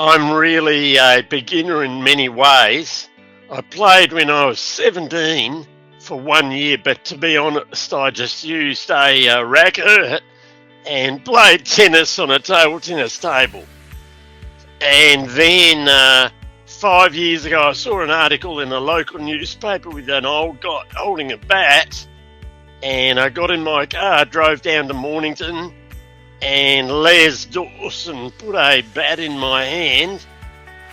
I'm really a beginner in many ways. I played when I was 17 for 1 year, but to be honest, I just used a racket and played tennis on a table tennis table. And then 5 years ago, I saw an article in a local newspaper with an old guy holding a bat, and I got in my car, drove down to Mornington, and Les Dawson put a bat in my hand,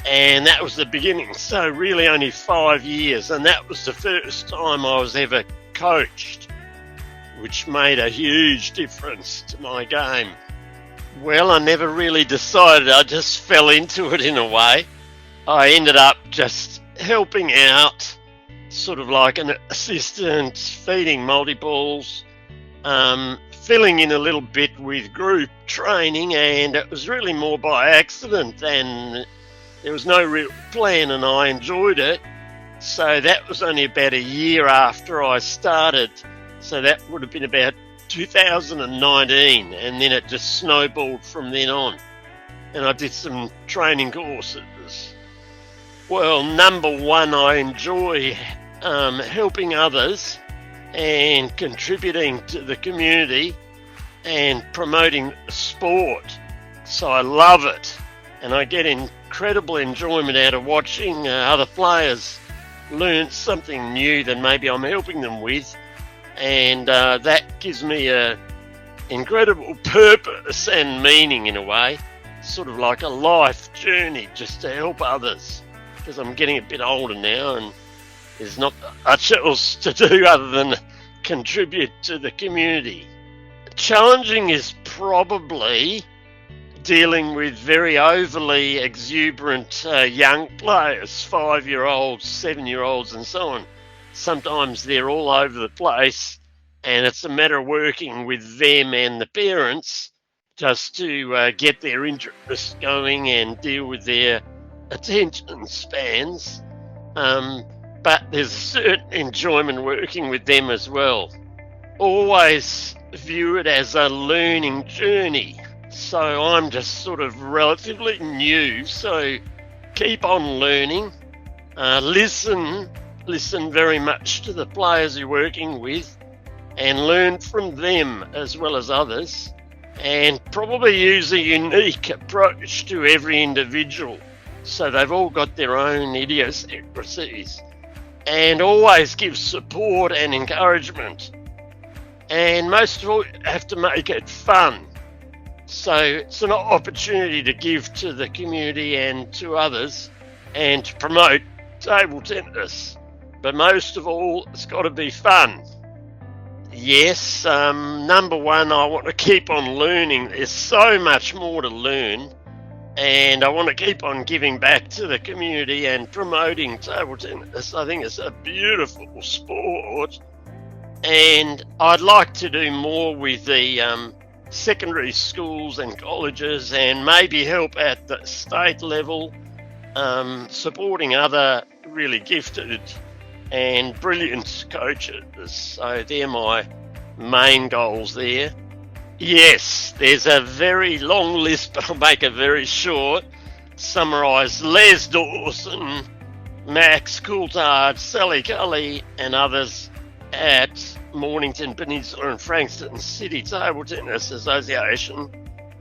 and that was the beginning. So really only 5 years, and that was the first time I was ever coached, which made a huge difference to my game. Well, I never really decided, I just fell into it in a way. I ended up just helping out, sort of like an assistant, feeding multi-balls, filling in a little bit with group training, and it was really more by accident than there was no real plan, and I enjoyed it. So that was only about a year after I started, so that would have been about 2019, and then it just snowballed from then on, and I did some training courses. Well, number one, I enjoy helping others and contributing to the community and promoting sport. So I love it, and I get incredible enjoyment out of watching other players learn something new that maybe I'm helping them with, and that gives me a incredible purpose and meaning in a way, sort of like a life journey just to help others, because I'm getting a bit older now and there's not much else to do other than contribute to the community. Challenging is probably dealing with very overly exuberant young players, 5-year-olds, 7-year-olds and so on. Sometimes they're all over the place, and it's a matter of working with them and the parents just to get their interest going and deal with their attention spans. But there's a certain enjoyment working with them as well. Always view it as a learning journey. So I'm just sort of relatively new, so keep on learning. Listen very much to the players you're working with and learn from them as well as others, and probably use a unique approach to every individual. So they've all got their own idiosyncrasies, and always give support and encouragement. And most of all, you have to make it fun. So it's an opportunity to give to the community and to others and to promote table tennis. But most of all, it's got to be fun. Yes, number one, I want to keep on learning. There's so much more to learn, and I want to keep on giving back to the community and promoting table tennis. I think it's a beautiful sport, and I'd like to do more with the secondary schools and colleges, and maybe help at the state level, supporting other really gifted and brilliant coaches. So they're my main goals there. Yes, there's a very long list, but I'll make it very short. Summarise: Les Dawson, Max Coulthard, Sally Cully and others at Mornington Peninsula and Frankston City Table Tennis Association,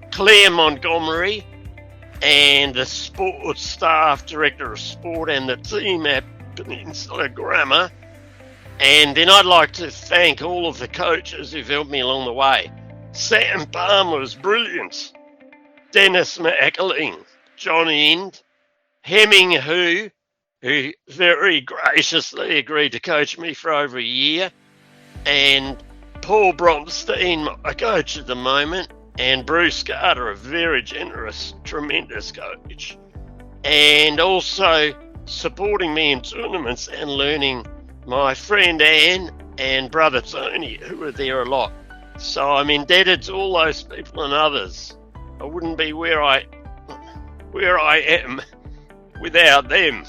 Claire Montgomery and the sports staff, Director of Sport, and the team at Peninsula Grammar. And then I'd like to thank all of the coaches who've helped me along the way. Sam Palmer was brilliant, Dennis McAleen, John Ind, Hemming who very graciously agreed to coach me for over a year, and Paul Bromstein, my coach at the moment, and Bruce Carter, a very generous, tremendous coach, and also supporting me in tournaments and learning, my friend Anne and brother Tony, who were there a lot. So I'm indebted to all those people and others. I wouldn't be where I am without them.